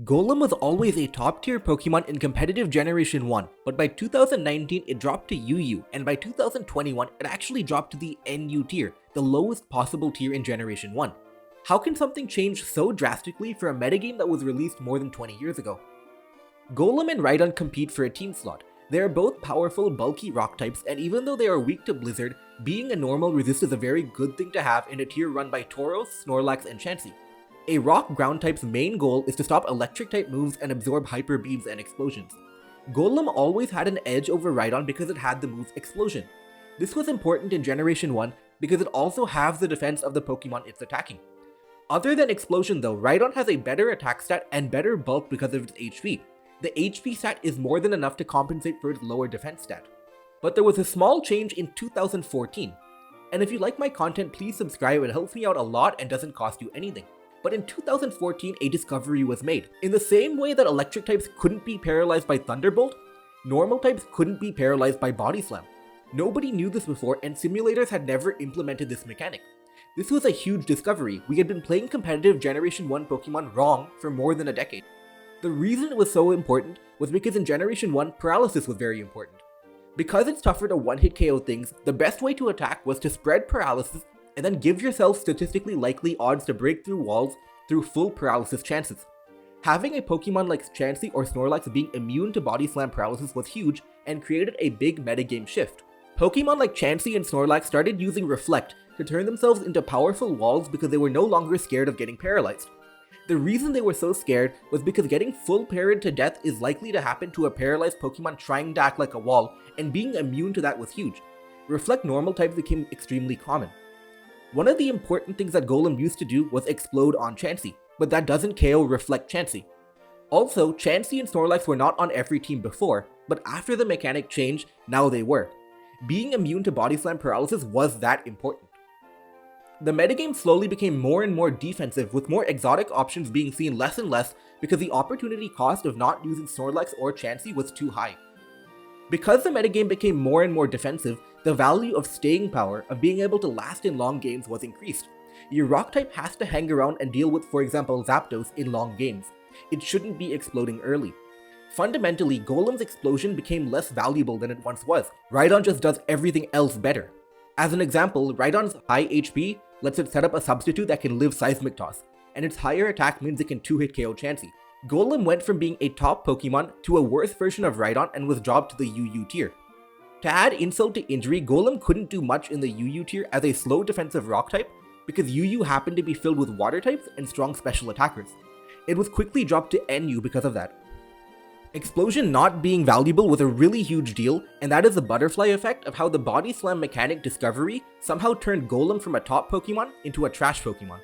Golem was always a top tier Pokemon in competitive Generation 1, but by 2019 it dropped to UU, and by 2021 it actually dropped to the NU tier, the lowest possible tier in Generation 1. How can something change so drastically for a metagame that was released more than 20 years ago? Golem and Rhydon compete for a team slot. They are both powerful, bulky rock types, and even though they are weak to Blizzard, being a normal resist is a very good thing to have in a tier run by Tauros, Snorlax, and Chansey. A rock ground type's main goal is to stop electric type moves and absorb hyper beams and explosions. Golem always had an edge over Rhydon because it had the move Explosion. This was important in Generation 1 because it also halves the defense of the Pokemon it's attacking. Other than Explosion though, Rhydon has a better attack stat and better bulk because of its HP. The HP stat is more than enough to compensate for its lower defense stat. But there was a small change in 2014. And if you like my content, please subscribe, it helps me out a lot and doesn't cost you anything. But in 2014, a discovery was made. In the same way that electric types couldn't be paralyzed by Thunderbolt, normal types couldn't be paralyzed by Body Slam. Nobody knew this before, and simulators had never implemented this mechanic. This was a huge discovery. We had been playing competitive Generation 1 Pokemon wrong for more than a decade. The reason it was so important was because in Generation 1, paralysis was very important. Because it's tougher to one-hit KO things, the best way to attack was to spread paralysis and then give yourself statistically likely odds to break through walls through full paralysis chances. Having a Pokemon like Chansey or Snorlax being immune to Body Slam paralysis was huge and created a big metagame shift. Pokemon like Chansey and Snorlax started using Reflect to turn themselves into powerful walls because they were no longer scared of getting paralyzed. The reason they were so scared was because getting full parried to death is likely to happen to a paralyzed Pokemon trying to act like a wall, and being immune to that was huge. Reflect normal types became extremely common. One of the important things that Golem used to do was explode on Chansey, but that doesn't KO Reflect Chansey. Also, Chansey and Snorlax were not on every team before, but after the mechanic changed, now they were. Being immune to Body Slam paralysis was that important. The metagame slowly became more and more defensive, with more exotic options being seen less and less because the opportunity cost of not using Snorlax or Chansey was too high. Because the metagame became more and more defensive, the value of staying power, of being able to last in long games, was increased. Your rock type has to hang around and deal with, for example, Zapdos in long games. It shouldn't be exploding early. Fundamentally, Golem's explosion became less valuable than it once was. Rhydon just does everything else better. As an example, Rhydon's high HP lets it set up a substitute that can live Seismic Toss, and its higher attack means it can 2-hit KO Chansey. Golem went from being a top Pokemon to a worse version of Rhydon and was dropped to the UU tier. To add insult to injury, Golem couldn't do much in the UU tier as a slow defensive rock type because UU happened to be filled with water types and strong special attackers. It was quickly dropped to NU because of that. Explosion not being valuable was a really huge deal, and that is the butterfly effect of how the Body Slam mechanic discovery somehow turned Golem from a top Pokemon into a trash Pokemon.